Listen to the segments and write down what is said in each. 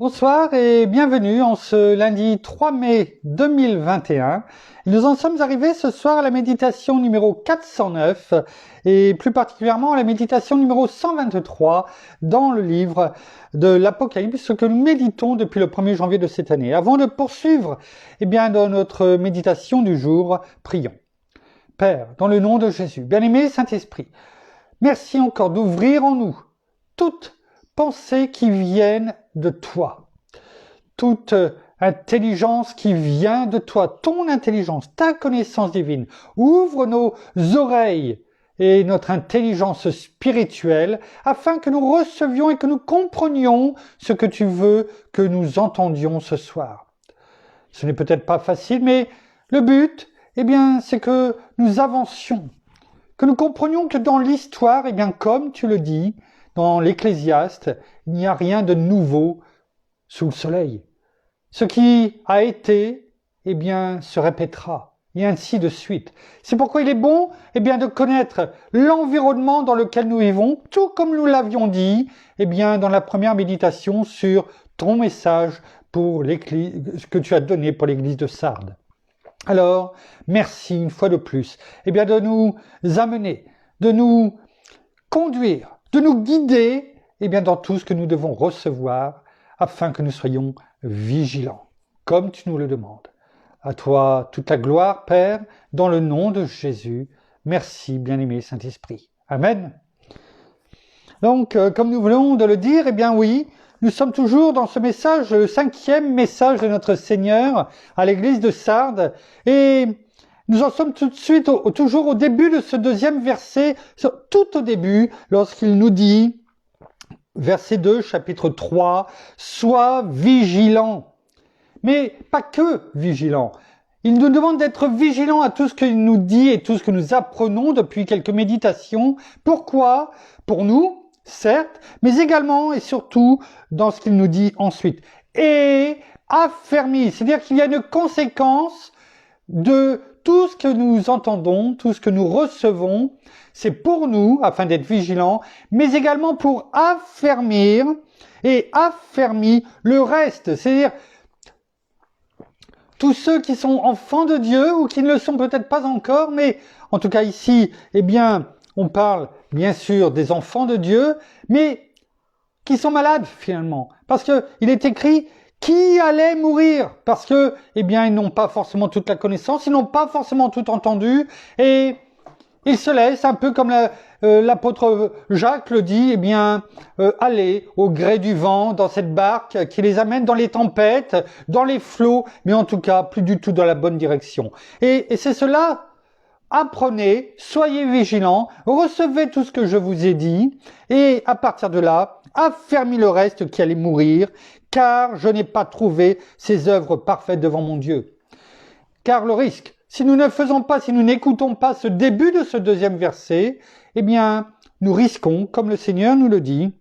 Bonsoir et bienvenue en ce lundi 3 mai 2021. Nous en sommes arrivés ce soir à la méditation numéro 409 et plus particulièrement à la méditation numéro 123 dans le livre de l'Apocalypse que nous méditons depuis le 1er janvier de cette année. Avant de poursuivre, dans notre méditation du jour, prions. Père, dans le nom de Jésus, bien-aimé Saint-Esprit, merci encore d'ouvrir en nous toute pensée qui vienne de toi, toute intelligence qui vient de toi, ton intelligence, ta connaissance divine. Ouvre nos oreilles et notre intelligence spirituelle afin que nous recevions et que nous comprenions ce que tu veux que nous entendions ce soir. Ce n'est peut-être pas facile, mais le but, c'est que nous avancions, que nous comprenions que dans l'histoire, comme tu le dis, dans l'Ecclésiaste, il n'y a rien de nouveau sous le soleil. Ce qui a été, se répétera, et ainsi de suite. C'est pourquoi il est bon, de connaître l'environnement dans lequel nous vivons, tout comme nous l'avions dit, dans la première méditation sur ton message pour l'Église, que tu as donné pour l'Église de Sardes. Alors, merci une fois de plus, de nous amener, de nous conduire, de nous guider dans tout ce que nous devons recevoir afin que nous soyons vigilants, comme tu nous le demandes. À toi toute la gloire, Père, dans le nom de Jésus. Merci, bien-aimé Saint-Esprit. Amen. Donc, comme nous venons de le dire, oui, nous sommes toujours dans ce message, le 5e message de notre Seigneur à l'église de Sardes, et nous en sommes tout de suite, toujours au début de ce 2e verset, tout au début, lorsqu'il nous dit, verset 2, chapitre 3, « Sois vigilant ». Mais pas que vigilant. Il nous demande d'être vigilant à tout ce qu'il nous dit et tout ce que nous apprenons depuis quelques méditations. Pourquoi ? Pour nous, certes, mais également et surtout dans ce qu'il nous dit ensuite. Et affermi, c'est-à-dire qu'il y a une conséquence de tout ce que nous entendons, tout ce que nous recevons, c'est pour nous, afin d'être vigilants, mais également pour affermir le reste. C'est-à-dire, tous ceux qui sont enfants de Dieu, ou qui ne le sont peut-être pas encore, mais en tout cas ici, on parle bien sûr des enfants de Dieu, mais qui sont malades finalement. Parce que il est écrit qui allait mourir, parce que, ils n'ont pas forcément toute la connaissance, ils n'ont pas forcément tout entendu, et ils se laissent, un peu comme l'apôtre Jacques le dit, aller au gré du vent dans cette barque qui les amène dans les tempêtes, dans les flots, mais en tout cas, plus du tout dans la bonne direction. Et c'est cela. Apprenez, soyez vigilants, recevez tout ce que je vous ai dit, et à partir de là, affermis le reste qui allait mourir, car je n'ai pas trouvé ces œuvres parfaites devant mon Dieu. Car le risque, si nous ne faisons pas, si nous n'écoutons pas ce début de ce 2e verset, nous risquons, comme le Seigneur nous le dit,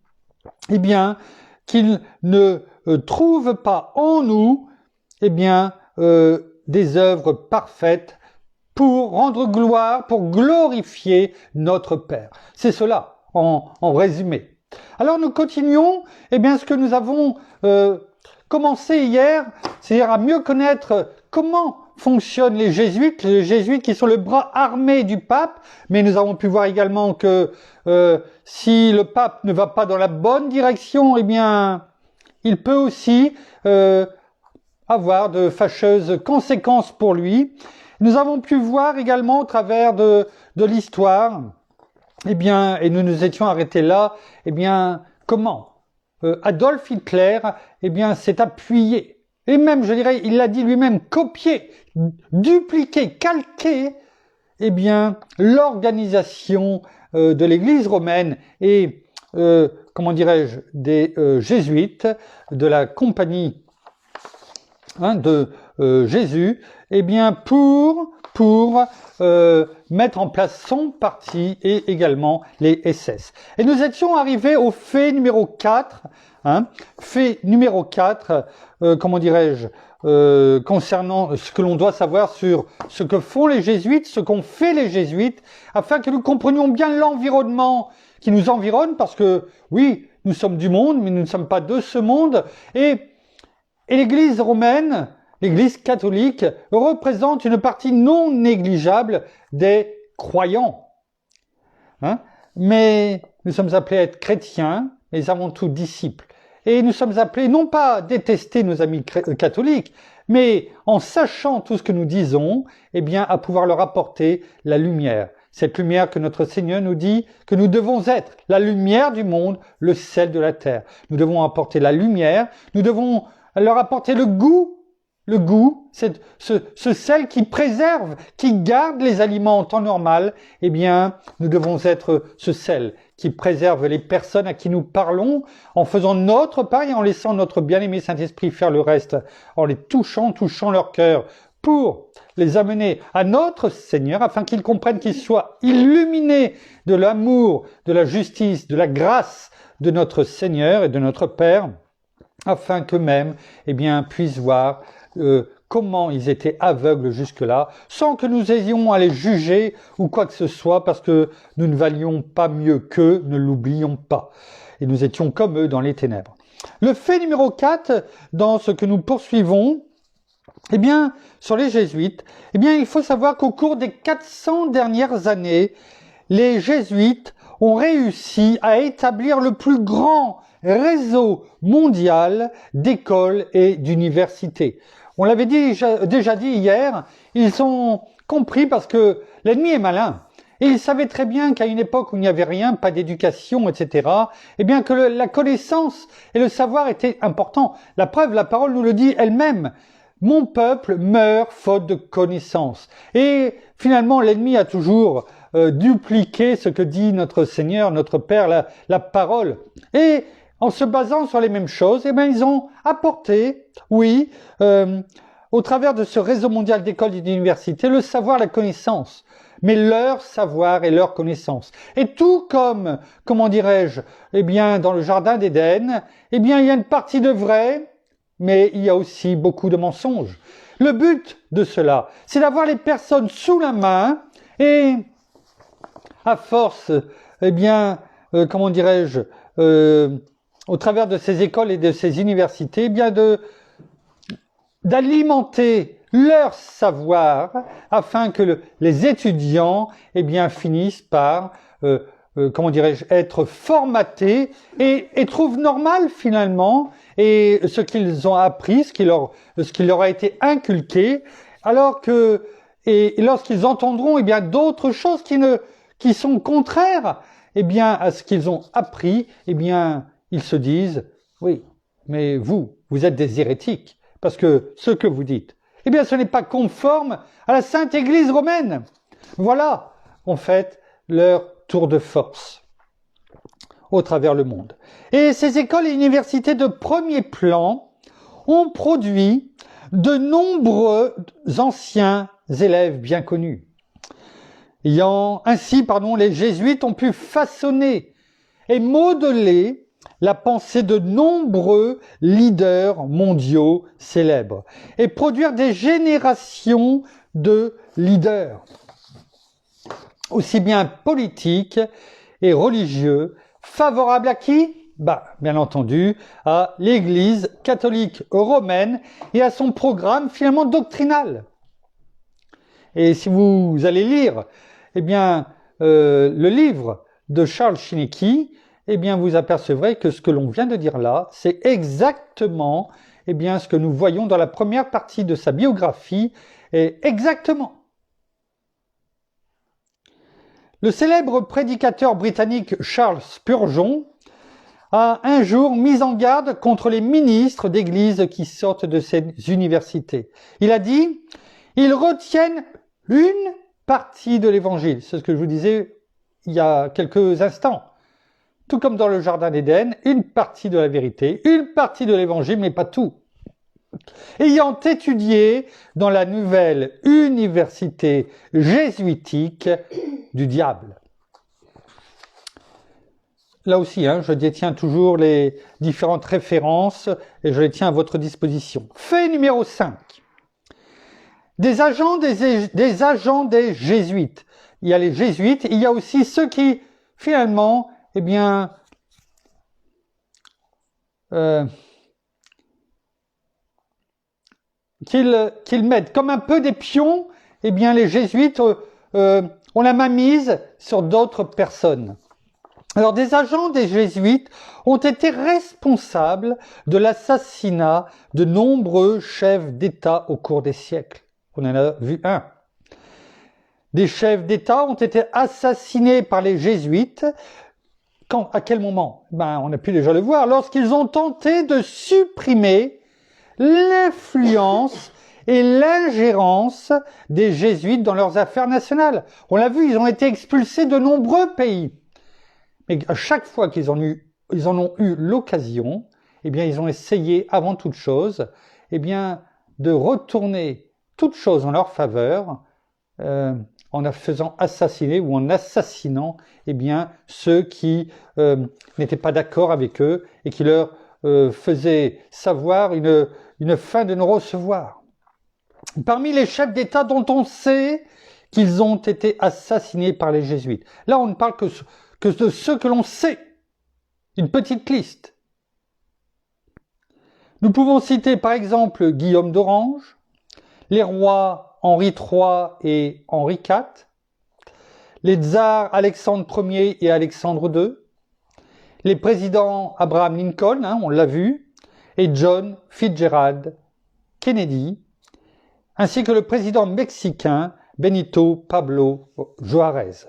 qu'il ne trouve pas en nous, des œuvres parfaites pour rendre gloire, pour glorifier notre Père. C'est cela, en résumé. Alors nous continuons, ce que nous avons commencé hier, c'est-à-dire à mieux connaître comment fonctionnent les jésuites qui sont le bras armé du pape, mais nous avons pu voir également que si le pape ne va pas dans la bonne direction, il peut aussi avoir de fâcheuses conséquences pour lui. Nous avons pu voir également au travers de l'histoire, et nous nous étions arrêtés là, comment Adolf Hitler, s'est appuyé, et même, je dirais, il l'a dit lui-même, copié, dupliqué, calqué, l'organisation de l'Église romaine et, des jésuites, de la compagnie de Jésus, pour mettre en place son parti et également les SS. Et nous étions arrivés au fait numéro 4, fait numéro 4, concernant ce que l'on doit savoir sur ce que font les jésuites, ce qu'ont fait les jésuites, afin que nous comprenions bien l'environnement qui nous environne, parce que, oui, nous sommes du monde, mais nous ne sommes pas de ce monde. Et l'Église romaine, l'Église catholique, représente une partie non négligeable des croyants. Hein? Mais nous sommes appelés à être chrétiens, mais avant tout disciples. Et nous sommes appelés non pas à détester nos amis catholiques, mais en sachant tout ce que nous disons, eh bien, à pouvoir leur apporter la lumière. Cette lumière que notre Seigneur nous dit que nous devons être, la lumière du monde, le sel de la terre. Nous devons apporter la lumière, nous devons leur apporter le goût, c'est ce sel qui préserve, qui garde les aliments en temps normal. Eh bien, nous devons être ce sel qui préserve les personnes à qui nous parlons en faisant notre part et en laissant notre bien-aimé Saint-Esprit faire le reste, en les touchant leur cœur pour les amener à notre Seigneur afin qu'ils comprennent qu'ils soient illuminés de l'amour, de la justice, de la grâce de notre Seigneur et de notre Père afin qu'eux-mêmes, eh bien, puissent voir comment ils étaient aveugles jusque-là, sans que nous ayons à les juger ou quoi que ce soit, parce que nous ne valions pas mieux qu'eux, ne l'oublions pas. Et nous étions comme eux dans les ténèbres. Le fait numéro 4, dans ce que nous poursuivons, eh bien, sur les jésuites, eh bien, il faut savoir qu'au cours des 400 dernières années, les jésuites ont réussi à établir le plus grand réseau mondial d'écoles et d'universités. On l'avait déjà dit hier, ils ont compris parce que l'ennemi est malin. Et ils savaient très bien qu'à une époque où il n'y avait rien, pas d'éducation, etc., eh bien que la connaissance et le savoir étaient importants. La preuve, la parole nous le dit elle-même. Mon peuple meurt faute de connaissance. Et finalement, l'ennemi a toujours dupliqué ce que dit notre Seigneur, notre Père, la parole. Et en se basant sur les mêmes choses, eh bien, ils ont apporté, oui, au travers de ce réseau mondial d'écoles et d'universités, le savoir, la connaissance, mais leur savoir et leur connaissance. Et tout comme, comment dirais-je, eh bien, dans le jardin d'Éden, eh bien, il y a une partie de vrai, mais il y a aussi beaucoup de mensonges. Le but de cela, c'est d'avoir les personnes sous la main et, à force, eh bien, comment dirais-je, au travers de ces écoles et de ces universités, eh bien d'alimenter leur savoir afin que les étudiants eh bien, finissent par, comment dirais-je, être formatés et trouvent normal finalement et ce qu'ils ont appris, ce qui leur a été inculqué, alors que et lorsqu'ils entendront eh bien d'autres choses qui sont contraires eh bien à ce qu'ils ont appris, eh bien ils se disent oui, mais vous êtes des hérétiques parce que ce que vous dites, eh bien ce n'est pas conforme à la Sainte Église romaine. Voilà en fait leur tour de force au travers le monde. Et ces écoles et universités de premier plan ont produit de nombreux anciens élèves bien connus. Ainsi, les jésuites ont pu façonner et modeler la pensée de nombreux leaders mondiaux célèbres et produire des générations de leaders, aussi bien politiques et religieux, favorables à qui ? Bien entendu, à l'Église catholique romaine et à son programme finalement doctrinal. Et si vous allez lire, le livre de Charles Chiniquy, vous apercevrez que ce que l'on vient de dire là, c'est exactement, ce que nous voyons dans la première partie de sa biographie, et exactement. Le célèbre prédicateur britannique Charles Spurgeon a un jour mis en garde contre les ministres d'église qui sortent de ces universités. Il a dit « Ils retiennent une partie de l'évangile ». C'est ce que je vous disais il y a quelques instants. Tout comme dans le jardin d'Éden, une partie de la vérité, une partie de l'évangile, mais pas tout. Ayant étudié dans la nouvelle université jésuitique du diable. Là aussi, je détiens toujours les différentes références et je les tiens à votre disposition. Fait numéro 5. Des agents des jésuites. Il y a les jésuites, il y a aussi ceux qui, finalement, qu'ils mettent comme un peu des pions, eh bien les jésuites ont la main mise sur d'autres personnes. Alors des agents des jésuites ont été responsables de l'assassinat de nombreux chefs d'État au cours des siècles. On en a vu un. Des chefs d'État ont été assassinés par les jésuites. Quand, à quel moment? On a pu déjà le voir, lorsqu'ils ont tenté de supprimer l'influence et l'ingérence des jésuites dans leurs affaires nationales. On l'a vu, ils ont été expulsés de nombreux pays. Mais à chaque fois qu'ils en ont eu l'occasion, eh bien, ils ont essayé, avant toute chose, eh bien, de retourner toute chose en leur faveur, en faisant assassiner ou en assassinant, eh bien, ceux qui n'étaient pas d'accord avec eux et qui leur faisaient savoir une fin de non-recevoir. Parmi les chefs d'État dont on sait qu'ils ont été assassinés par les jésuites. Là, on ne parle que de ceux que l'on sait. Une petite liste. Nous pouvons citer par exemple Guillaume d'Orange, les rois Henri III et Henri IV, les tsars Alexandre Ier et Alexandre II, les présidents Abraham Lincoln, on l'a vu, et John Fitzgerald Kennedy, ainsi que le président mexicain Benito Pablo Juárez.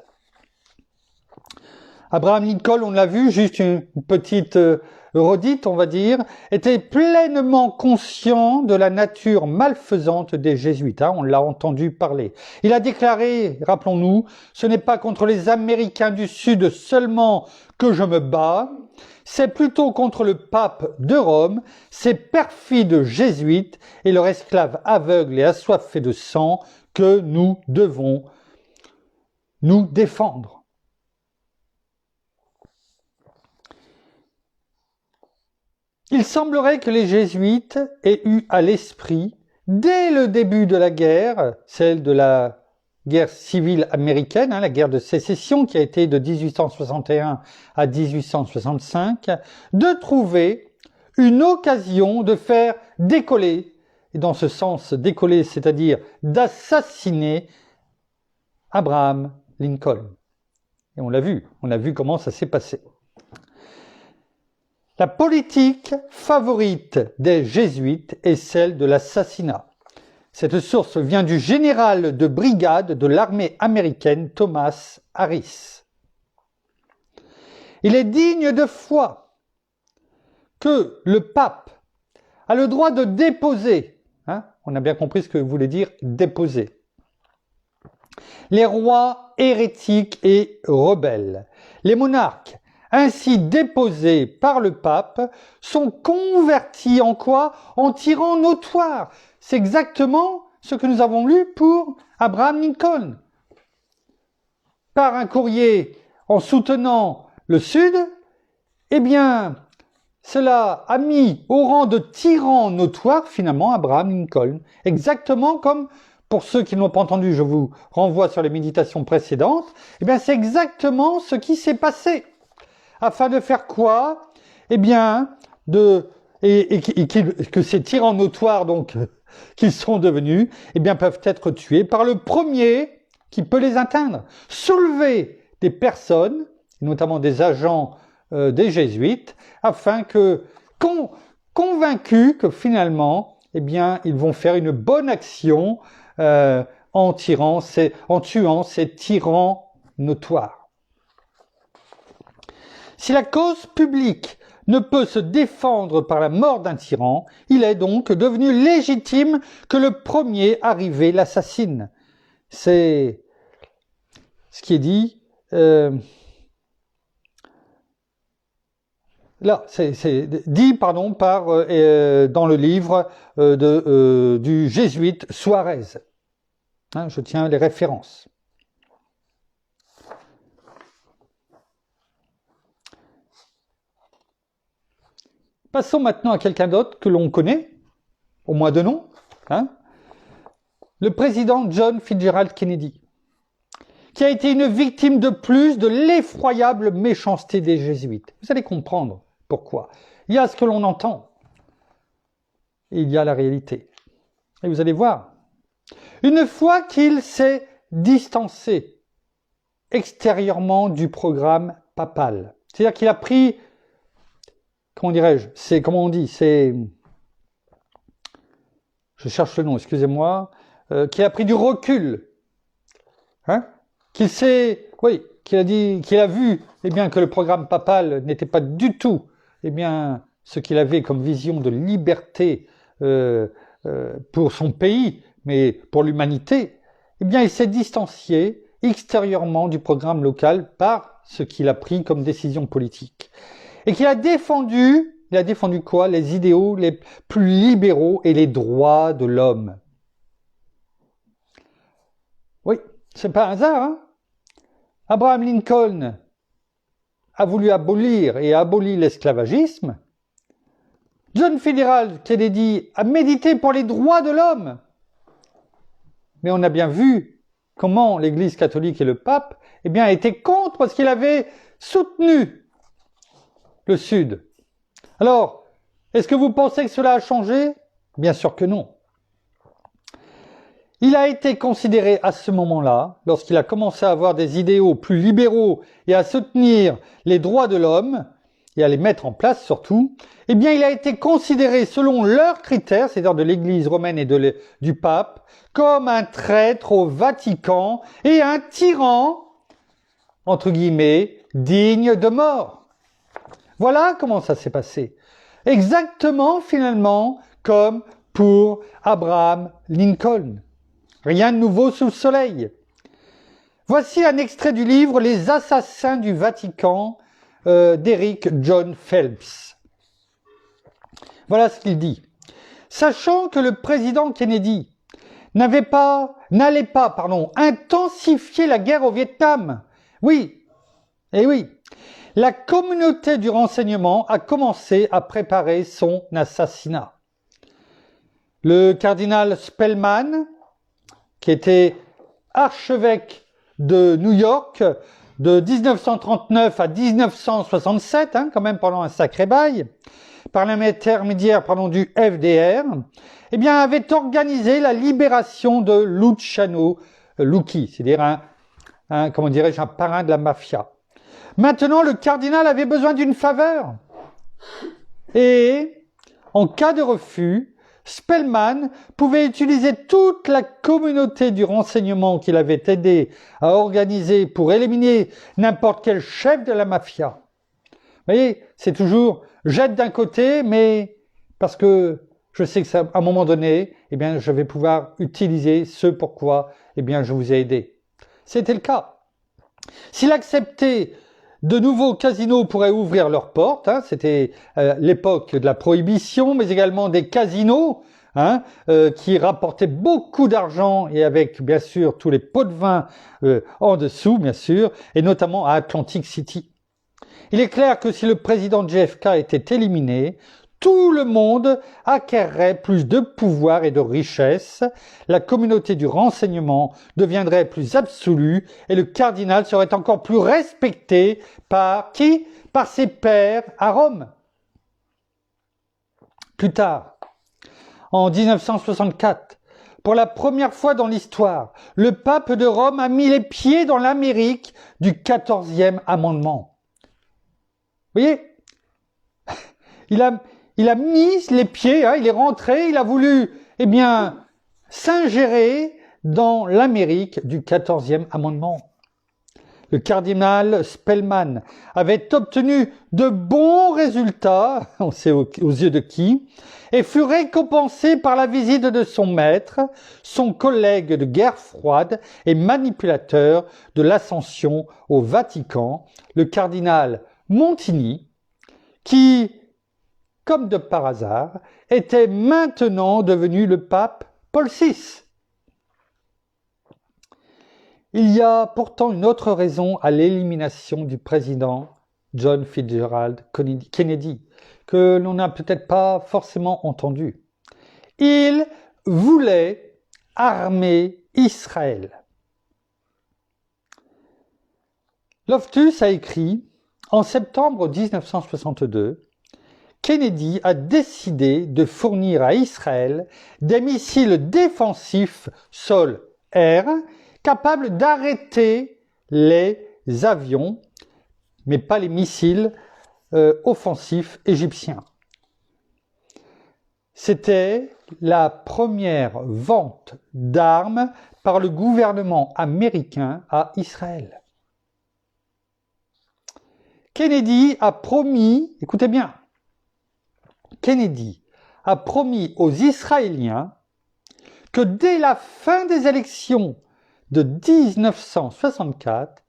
Abraham Lincoln, on l'a vu, juste une petite redite, on va dire, était pleinement conscient de la nature malfaisante des jésuites. On l'a entendu parler. Il a déclaré, rappelons-nous, ce n'est pas contre les Américains du Sud seulement que je me bats, c'est plutôt contre le pape de Rome, ces perfides jésuites et leurs esclaves aveugles et assoiffés de sang que nous devons nous défendre. Il semblerait que les jésuites aient eu à l'esprit, dès le début de la guerre, celle de la guerre civile américaine, la guerre de sécession qui a été de 1861 à 1865, de trouver une occasion de faire décoller, et dans ce sens décoller, c'est-à-dire d'assassiner Abraham Lincoln. Et on l'a vu comment ça s'est passé. La politique favorite des jésuites est celle de l'assassinat. Cette source vient du général de brigade de l'armée américaine Thomas Harris. Il est digne de foi que le pape a le droit de déposer, on a bien compris ce que voulait dire déposer, les rois hérétiques et rebelles, les monarques, ainsi déposés par le pape, sont convertis en quoi? En tyrans notoires. C'est exactement ce que nous avons lu pour Abraham Lincoln. Par un courrier en soutenant le Sud, eh bien, cela a mis au rang de tyran notoire finalement Abraham Lincoln. Exactement comme, pour ceux qui n'ont pas entendu, je vous renvoie sur les méditations précédentes, eh bien c'est exactement ce qui s'est passé. Afin de faire quoi? Eh bien, que ces tyrans notoires, donc, qu'ils sont devenus, eh bien, peuvent être tués par le premier qui peut les atteindre. Soulever des personnes, notamment des agents des jésuites, afin que, convaincus que finalement, eh bien, ils vont faire une bonne action en tuant ces tyrans notoires. Si la cause publique ne peut se défendre par la mort d'un tyran, il est donc devenu légitime que le premier arrivé l'assassine. C'est ce qui est dit. Là, c'est dit, par dans le livre du jésuite Suarez. Je tiens les références. Passons maintenant à quelqu'un d'autre que l'on connaît, au moins de nom, le président John Fitzgerald Kennedy, qui a été une victime de plus de l'effroyable méchanceté des jésuites. Vous allez comprendre pourquoi. Il y a ce que l'on entend. Et il y a la réalité. Et vous allez voir, une fois qu'il s'est distancé extérieurement du programme papal, c'est-à-dire qu'il a pris, comment dirais-je, c'est, comment on dit, c'est, je cherche le nom, excusez-moi, qui a pris du recul, hein, qu'il s'est, oui, qu'il a dit, qu'il a vu, eh bien, que le programme papal n'était pas du tout, eh bien, ce qu'il avait comme vision de liberté pour son pays, mais pour l'humanité, eh bien, il s'est distancié extérieurement du programme local par ce qu'il a pris comme décision politique. Et qu'il a défendu, quoi? Les idéaux les plus libéraux et les droits de l'homme. Oui, c'est pas un hasard, hein? Abraham Lincoln a voulu abolir et a aboli l'esclavagisme. John Fitzgerald Kennedy a médité pour les droits de l'homme. Mais on a bien vu comment l'Église catholique et le pape, eh bien, étaient contre parce qu'il avait soutenu le Sud. Alors, est-ce que vous pensez que cela a changé? Bien sûr que non. Il a été considéré à ce moment-là, lorsqu'il a commencé à avoir des idéaux plus libéraux et à soutenir les droits de l'homme, et à les mettre en place surtout, eh bien il a été considéré selon leurs critères, c'est-à-dire de l'Église romaine et du pape, comme un traître au Vatican et un tyran, entre guillemets, digne de mort. Voilà comment ça s'est passé. Exactement finalement comme pour Abraham Lincoln. Rien de nouveau sous le soleil. Voici un extrait du livre Les assassins du Vatican d'Eric John Phelps. Voilà ce qu'il dit. Sachant que le président Kennedy n'allait pas, intensifier la guerre au Vietnam. Oui, et oui, la communauté du renseignement a commencé à préparer son assassinat. Le cardinal Spellman, qui était archevêque de New York de 1939 à 1967, quand même pendant un sacré bail, par l'intermédiaire du FDR, eh bien, avait organisé la libération de Luciano Lucchi, c'est-à-dire un parrain de la mafia. Maintenant, le cardinal avait besoin d'une faveur. Et, en cas de refus, Spellman pouvait utiliser toute la communauté du renseignement qu'il avait aidé à organiser pour éliminer n'importe quel chef de la mafia. Vous voyez, c'est toujours j'aide d'un côté, mais parce que je sais que à un moment donné, eh bien, je vais pouvoir utiliser ce pourquoi, eh bien, je vous ai aidé. C'était le cas. S'il acceptait de nouveaux casinos pourraient ouvrir leurs portes, c'était l'époque de la prohibition, mais également des casinos qui rapportaient beaucoup d'argent et avec bien sûr tous les pots de vin en dessous, bien sûr, et notamment à Atlantic City. Il est clair que si le président JFK était éliminé, tout le monde acquerrait plus de pouvoir et de richesse, la communauté du renseignement deviendrait plus absolue et le cardinal serait encore plus respecté par qui? Par ses pairs à Rome. Plus tard, en 1964, pour la première fois dans l'histoire, le pape de Rome a mis les pieds dans l'Amérique du 14e amendement. Vous voyez? Il a mis les pieds, il est rentré, il a voulu, s'ingérer dans l'Amérique du 14e amendement. Le cardinal Spellman avait obtenu de bons résultats, on sait aux yeux de qui, et fut récompensé par la visite de son maître, son collègue de guerre froide et manipulateur de l'ascension au Vatican, le cardinal Montini, qui, comme de par hasard, était maintenant devenu le pape Paul VI. Il y a pourtant une autre raison à l'élimination du président John Fitzgerald Kennedy, que l'on n'a peut-être pas forcément entendu. Il voulait armer Israël. Loftus a écrit en septembre 1962 Kennedy a décidé de fournir à Israël des missiles défensifs sol-air capables d'arrêter les avions, mais pas les missiles offensifs égyptiens. C'était la première vente d'armes par le gouvernement américain à Israël. Kennedy a promis, écoutez bien, Kennedy a promis aux Israéliens que dès la fin des élections de 1964,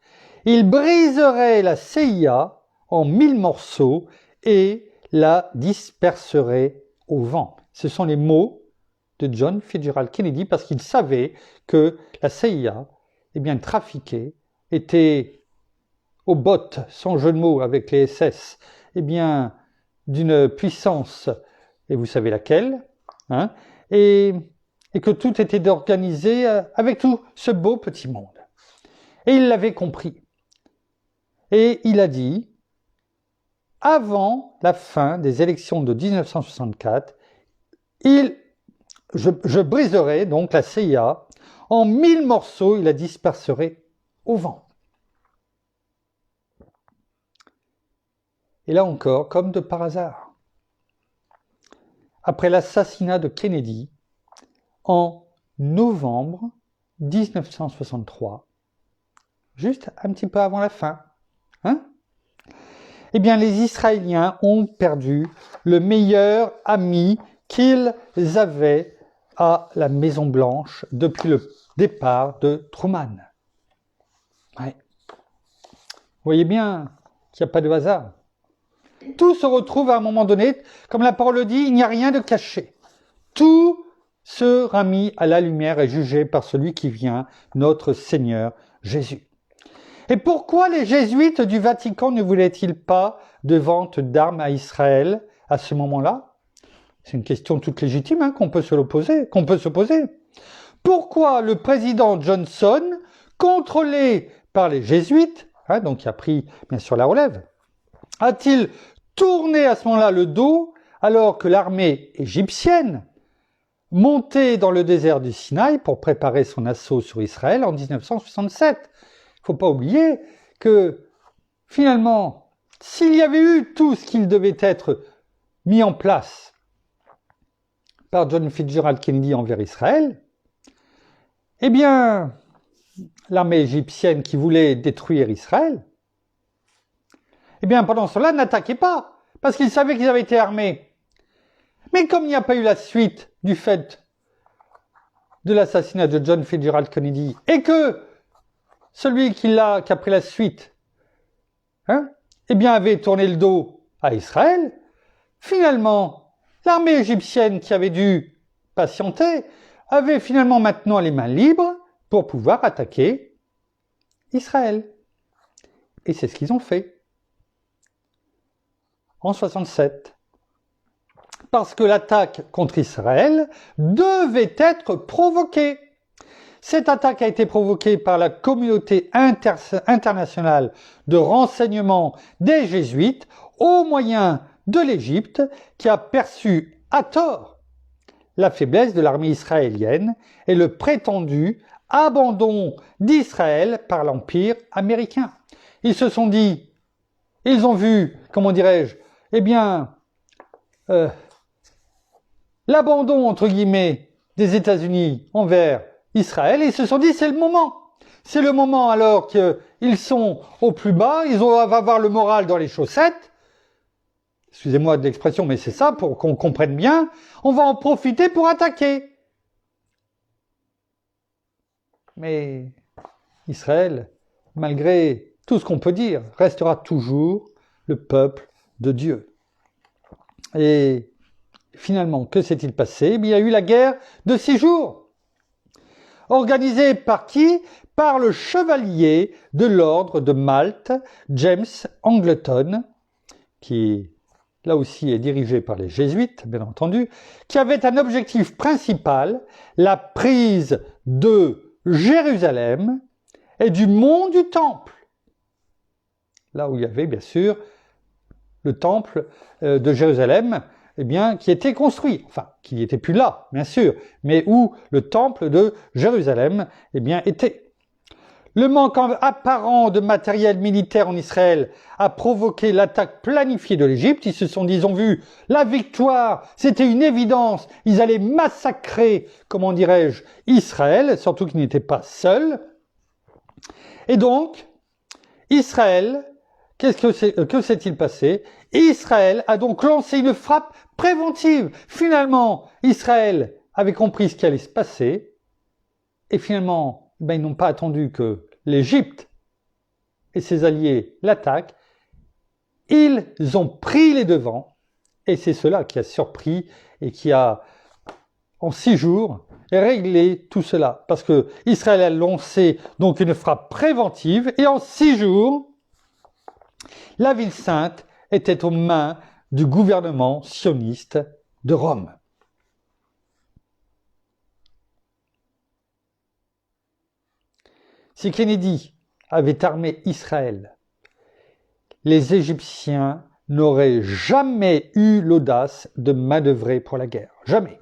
il briserait la CIA en 1000 morceaux et la disperserait au vent. Ce sont les mots de John Fitzgerald Kennedy parce qu'il savait que la CIA, trafiquait, était au bottes, sans jeu de mots avec les SS, d'une puissance, et vous savez laquelle, hein, et que tout était organisé avec tout ce beau petit monde. Et il l'avait compris. Et il a dit, avant la fin des élections de 1964, je briserai donc la CIA en 1000 morceaux, il la disperserai au vent. Et là encore, comme de par hasard, après l'assassinat de Kennedy, en novembre 1963, juste un petit peu avant la fin, les Israéliens ont perdu le meilleur ami qu'ils avaient à la Maison Blanche depuis le départ de Truman. Ouais. Vous voyez bien qu'il n'y a pas de hasard. Tout se retrouve à un moment donné, comme la parole le dit, il n'y a rien de caché. Tout sera mis à la lumière et jugé par celui qui vient, notre Seigneur Jésus. Et pourquoi les jésuites du Vatican ne voulaient-ils pas de vente d'armes à Israël à ce moment-là? C'est une question toute légitime qu'on peut se poser. Pourquoi le président Johnson, contrôlé par les jésuites, donc qui a pris bien sûr la relève, a-t-il tourné à ce moment-là le dos alors que l'armée égyptienne montait dans le désert du Sinaï pour préparer son assaut sur Israël en 1967? Il ne faut pas oublier que finalement, s'il y avait eu tout ce qu'il devait être mis en place par John Fitzgerald Kennedy envers Israël, l'armée égyptienne qui voulait détruire Israël, pendant cela, n'attaquaient pas, parce qu'ils savaient qu'ils avaient été armés. Mais comme il n'y a pas eu la suite du fait de l'assassinat de John Fitzgerald Kennedy, et que celui qui a pris la suite, avait tourné le dos à Israël, finalement, l'armée égyptienne qui avait dû patienter, avait finalement maintenant les mains libres pour pouvoir attaquer Israël. Et c'est ce qu'ils ont fait. En 67, parce que l'attaque contre Israël devait être provoquée. Cette attaque a été provoquée par la communauté internationale de renseignement des Jésuites au moyen de l'Égypte qui a perçu à tort la faiblesse de l'armée israélienne et le prétendu abandon d'Israël par l'Empire américain. Ils se sont dit, ils ont vu, l'abandon, entre guillemets, des États-Unis envers Israël, et ils se sont dit, c'est le moment. C'est le moment alors qu'ils sont au plus bas, ils vont avoir le moral dans les chaussettes. Excusez-moi de l'expression, mais c'est ça, pour qu'on comprenne bien. On va en profiter pour attaquer. Mais Israël, malgré tout ce qu'on peut dire, restera toujours le peuple de Dieu. Et finalement, que s'est-il passé? Il y a eu la guerre de 6 jours. Organisée par qui? Par le chevalier de l'ordre de Malte, James Angleton, qui là aussi est dirigé par les jésuites, bien entendu, qui avait un objectif principal, la prise de Jérusalem et du mont du Temple. Là où il y avait bien sûr le temple de Jérusalem, eh bien, qui était construit, enfin, qui n'était plus là, bien sûr, mais où le temple de Jérusalem, eh bien, était. Le manque apparent de matériel militaire en Israël a provoqué l'attaque planifiée de l'Égypte. Ils se sont dit, ils ont vu la victoire, c'était une évidence. Ils allaient massacrer, comment dirais-je, Israël, surtout qu'ils n'étaient pas seuls. Et donc, Israël, que s'est-il passé? Israël a donc lancé une frappe préventive. Finalement, Israël avait compris ce qui allait se passer. Et finalement, ils n'ont pas attendu que l'Égypte et ses alliés l'attaquent. Ils ont pris les devants. Et c'est cela qui a surpris et qui a, en 6 jours, réglé tout cela. Parce que Israël a lancé donc une frappe préventive. Et en 6 jours, la ville sainte était aux mains du gouvernement sioniste de Rome. Si Kennedy avait armé Israël, les Égyptiens n'auraient jamais eu l'audace de manœuvrer pour la guerre. Jamais.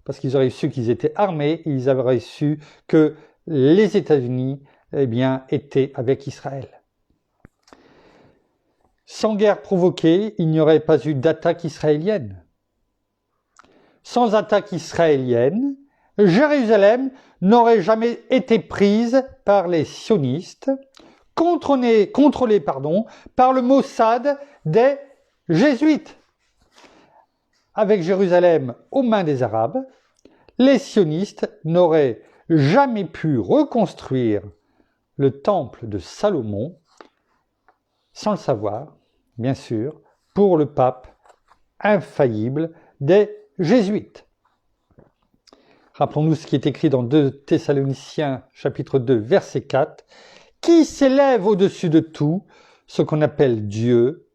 Parce qu'ils auraient su qu'ils étaient armés et ils auraient su que les États-Unis, eh bien, étaient avec Israël. Sans guerre provoquée, il n'y aurait pas eu d'attaque israélienne. Sans attaque israélienne, Jérusalem n'aurait jamais été prise par les sionistes, contrôlée par le Mossad des Jésuites. Avec Jérusalem aux mains des Arabes, les sionistes n'auraient jamais pu reconstruire le temple de Salomon, sans le savoir, bien sûr, pour le pape infaillible des Jésuites. Rappelons-nous ce qui est écrit dans 2 Thessaloniciens chapitre 2 verset 4, « Qui s'élève au-dessus de tout ce qu'on appelle Dieu,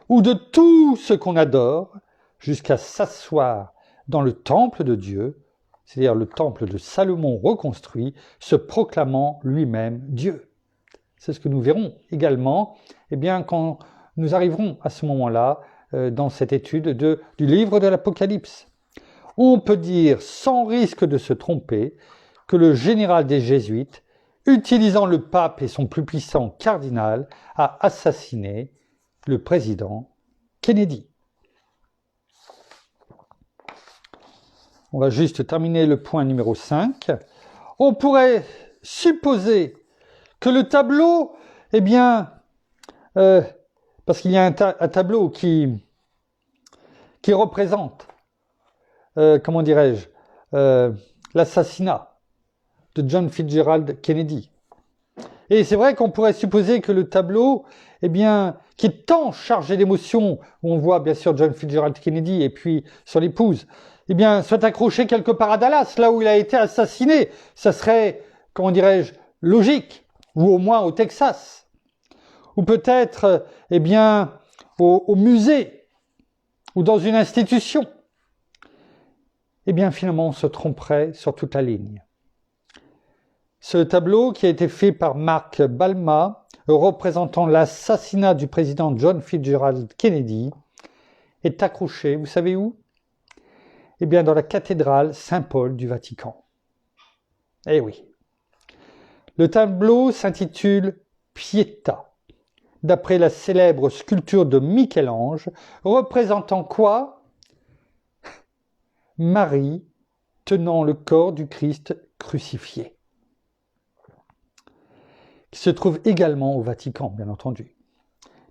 ou de tout ce qu'on adore, jusqu'à s'asseoir dans le temple de Dieu, c'est-à-dire le temple de Salomon reconstruit, se proclamant lui-même Dieu. » C'est ce que nous verrons également eh bien, quand nous arriverons à ce moment-là dans cette étude du livre de l'Apocalypse. On peut dire, sans risque de se tromper, que le général des Jésuites, utilisant le pape et son plus puissant cardinal, a assassiné le président Kennedy. On va juste terminer le point numéro 5. On pourrait supposer que le tableau, eh bien, parce qu'il y a un tableau qui représente comment dirais-je, l'assassinat de John Fitzgerald Kennedy. Et c'est vrai qu'on pourrait supposer que le tableau, eh bien, qui est tant chargé d'émotions, où on voit bien sûr John Fitzgerald Kennedy et puis son épouse, eh bien, soit accroché quelque part à Dallas, là où il a été assassiné. Ça serait, comment dirais-je, logique, ou au moins au Texas. Ou peut-être, eh bien, au musée, ou dans une institution. Eh bien, finalement, on se tromperait sur toute la ligne. Ce tableau, qui a été fait par Mark Balma, représentant l'assassinat du président John Fitzgerald Kennedy, est accroché, vous savez où? Eh bien, dans la cathédrale Saint-Paul du Vatican. Eh oui. Le tableau s'intitule Pietà, d'après la célèbre sculpture de Michel-Ange, représentant quoi? Marie tenant le corps du Christ crucifié, qui se trouve également au Vatican, bien entendu.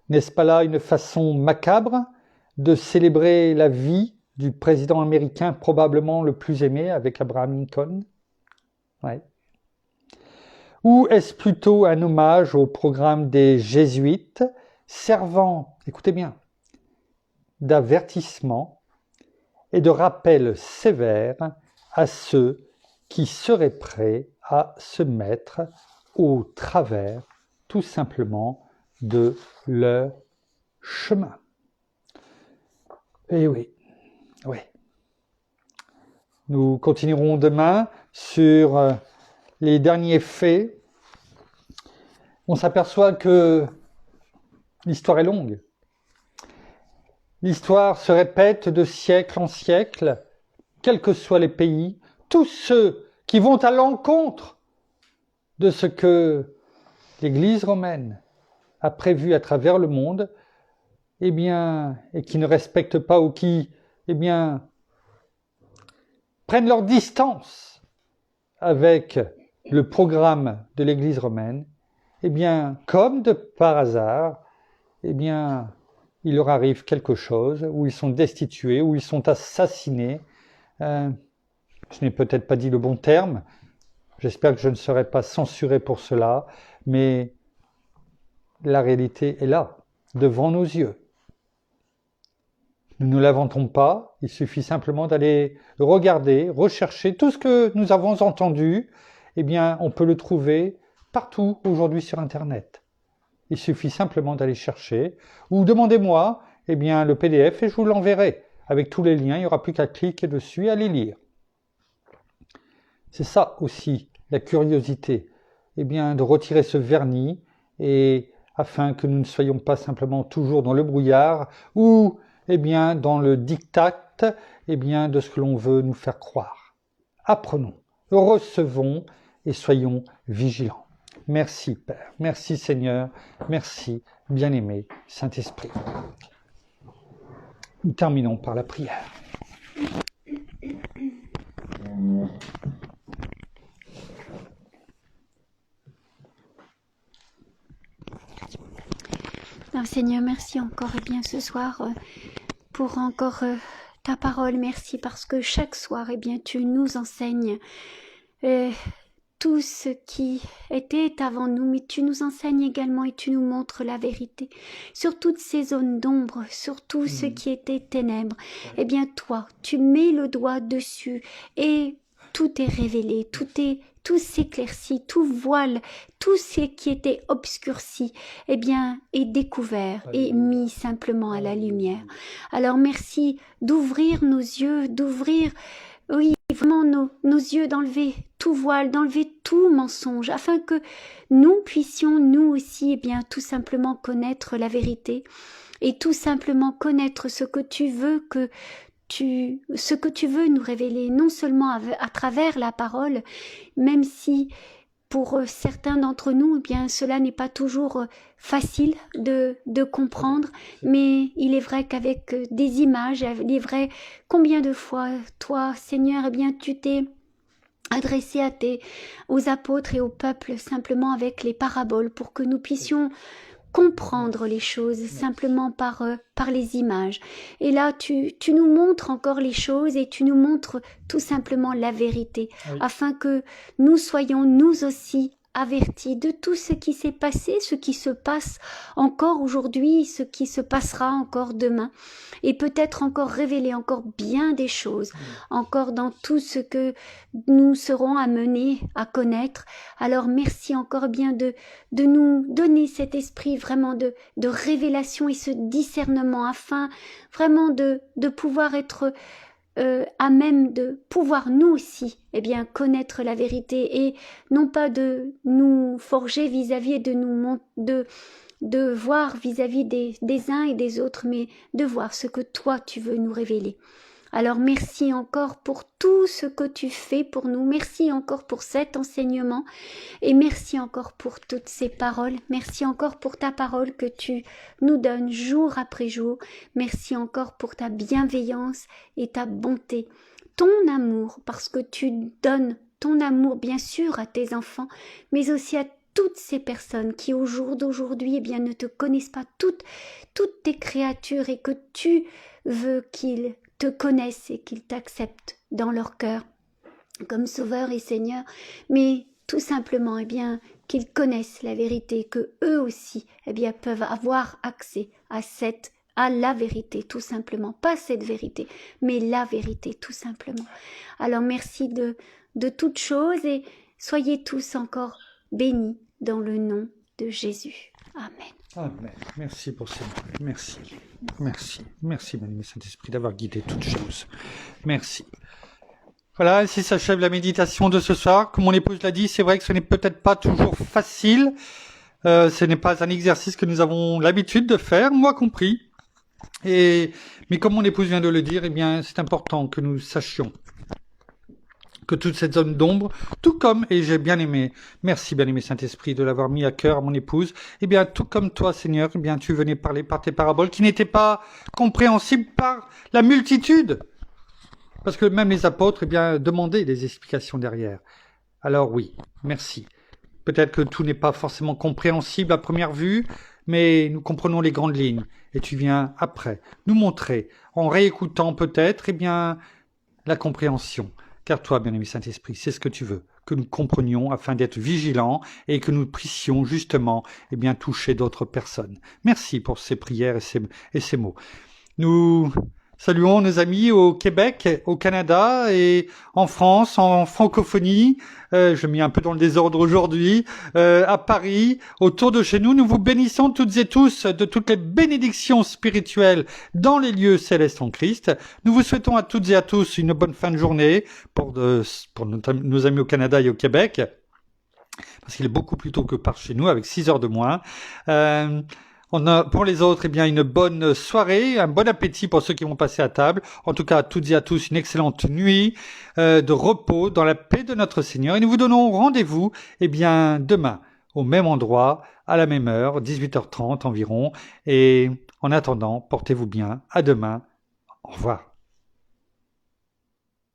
N'est-ce pas là une façon macabre de célébrer la vie du président américain probablement le plus aimé avec Abraham Lincoln? Ouais. Ou est-ce plutôt un hommage au programme des Jésuites servant, écoutez bien, d'avertissement et de rappel sévère à ceux qui seraient prêts à se mettre au travers, tout simplement, de leur chemin. Et oui, oui. Nous continuerons demain sur les derniers faits. On s'aperçoit que l'histoire est longue. L'histoire se répète de siècle en siècle, quels que soient les pays. Tous ceux qui vont à l'encontre de ce que l'Église romaine a prévu à travers le monde, eh bien, et qui ne respectent pas ou qui, eh bien, prennent leur distance avec le programme de l'Église romaine, eh bien, comme de par hasard, eh bien, il leur arrive quelque chose, où ils sont destitués, où ils sont assassinés. Je n'ai peut-être pas dit le bon terme, j'espère que je ne serai pas censuré pour cela, mais la réalité est là, devant nos yeux. Nous ne l'inventons pas, il suffit simplement d'aller regarder, rechercher tout ce que nous avons entendu, eh bien, on peut le trouver partout aujourd'hui sur Internet. Il suffit simplement d'aller chercher, ou demandez-moi, eh bien, le PDF et je vous l'enverrai. Avec tous les liens, il n'y aura plus qu'à cliquer dessus et à les lire. C'est ça aussi, la curiosité, eh bien, de retirer ce vernis, et afin que nous ne soyons pas simplement toujours dans le brouillard, ou eh bien, dans le diktat eh bien, de ce que l'on veut nous faire croire. Apprenons, recevons et soyons vigilants. Merci Père, merci Seigneur, merci bien-aimé Saint-Esprit. Nous terminons par la prière. Non, Seigneur, merci encore et bien ce soir pour encore ta parole. Merci parce que chaque soir, eh bien, tu nous enseignes tout ce qui était avant nous, mais tu nous enseignes également et tu nous montres la vérité sur toutes ces zones d'ombre, sur tout ce qui était ténèbres. Eh bien, toi, tu mets le doigt dessus et tout est révélé, tout s'éclaircit, tout voile, tout ce qui était obscurci, eh bien, est découvert et mis simplement à la lumière. Alors, merci d'ouvrir nos yeux, d'ouvrir, oui, vraiment nos yeux, d'enlever tout voile, d'enlever tout mensonge, afin que nous puissions, nous aussi, eh bien, tout simplement connaître la vérité et tout simplement connaître ce que tu veux ce que tu veux nous révéler, non seulement à travers la parole, même si pour certains d'entre nous, eh bien, cela n'est pas toujours facile de comprendre, mais il est vrai qu'avec des images, il est vrai combien de fois, toi, Seigneur, eh bien, tu t'es adressé aux apôtres et au peuple simplement avec les paraboles pour que nous puissions comprendre les choses simplement par les images. Et là, tu nous montres encore les choses et tu nous montres tout simplement la vérité, afin que nous soyons nous aussi avertis de tout ce qui s'est passé, ce qui se passe encore aujourd'hui, ce qui se passera encore demain, et peut-être encore révéler encore bien des choses, encore dans tout ce que nous serons amenés à connaître. Alors merci encore bien de nous donner cet esprit vraiment de révélation et ce discernement, afin vraiment de pouvoir être à même de pouvoir nous aussi connaître la vérité, et non pas de nous forger vis-à-vis de voir vis-à-vis des uns et des autres, mais de voir ce que toi tu veux nous révéler. Alors merci encore pour tout ce que tu fais pour nous, merci encore pour cet enseignement, et merci encore pour toutes ces paroles, merci encore pour ta parole que tu nous donnes jour après jour, merci encore pour ta bienveillance et ta bonté, ton amour, parce que tu donnes ton amour bien sûr à tes enfants, mais aussi à toutes ces personnes qui au jour d'aujourd'hui ne te connaissent pas, toutes tes créatures, et que tu veux qu'ils te connaissent et qu'ils t'acceptent dans leur cœur comme Sauveur et Seigneur, mais tout simplement qu'ils connaissent la vérité, que eux aussi peuvent avoir accès à la vérité, tout simplement, pas cette vérité, mais la vérité, tout simplement. Alors merci de toutes choses, et soyez tous encore bénis dans le nom de Jésus. Amen. Amen. Merci pour ces mots. Merci. Merci. Merci, Madame Saint-Esprit, d'avoir guidé toutes choses. Merci. Voilà, ainsi s'achève la méditation de ce soir. Comme mon épouse l'a dit, c'est vrai que ce n'est peut-être pas toujours facile. Ce n'est pas un exercice que nous avons l'habitude de faire, moi compris. Mais comme mon épouse vient de le dire, eh bien, c'est important que nous sachions que toute cette zone d'ombre, tout comme, et j'ai bien aimé, merci bien aimé Saint-Esprit de l'avoir mis à cœur à mon épouse, eh bien, tout comme toi, Seigneur, eh bien, tu venais parler par tes paraboles qui n'étaient pas compréhensibles par la multitude. Parce que même les apôtres, eh bien, demandaient des explications derrière. Alors oui, merci. Peut-être que tout n'est pas forcément compréhensible à première vue, mais nous comprenons les grandes lignes. Et tu viens après nous montrer, en réécoutant peut-être, eh bien, la compréhension. Car toi, bien-aimé Saint-Esprit, c'est ce que tu veux, que nous comprenions afin d'être vigilants et que nous puissions justement, eh bien, toucher d'autres personnes. Merci pour ces prières et ces mots. Nous saluons nos amis au Québec, au Canada et en France, en francophonie. Je mets un peu dans le désordre aujourd'hui. À Paris, autour de chez nous, nous vous bénissons toutes et tous de toutes les bénédictions spirituelles dans les lieux célestes en Christ. Nous vous souhaitons à toutes et à tous une bonne fin de journée pour nos amis au Canada et au Québec, parce qu'il est beaucoup plus tôt que par chez nous, avec 6 heures de moins. On a pour les autres, eh bien, une bonne soirée, un bon appétit pour ceux qui vont passer à table. En tout cas, à toutes et à tous, une excellente nuit de repos dans la paix de notre Seigneur. Et nous vous donnons rendez-vous, eh bien, demain, au même endroit, à la même heure, 18h30 environ. Et en attendant, portez-vous bien. À demain. Au revoir.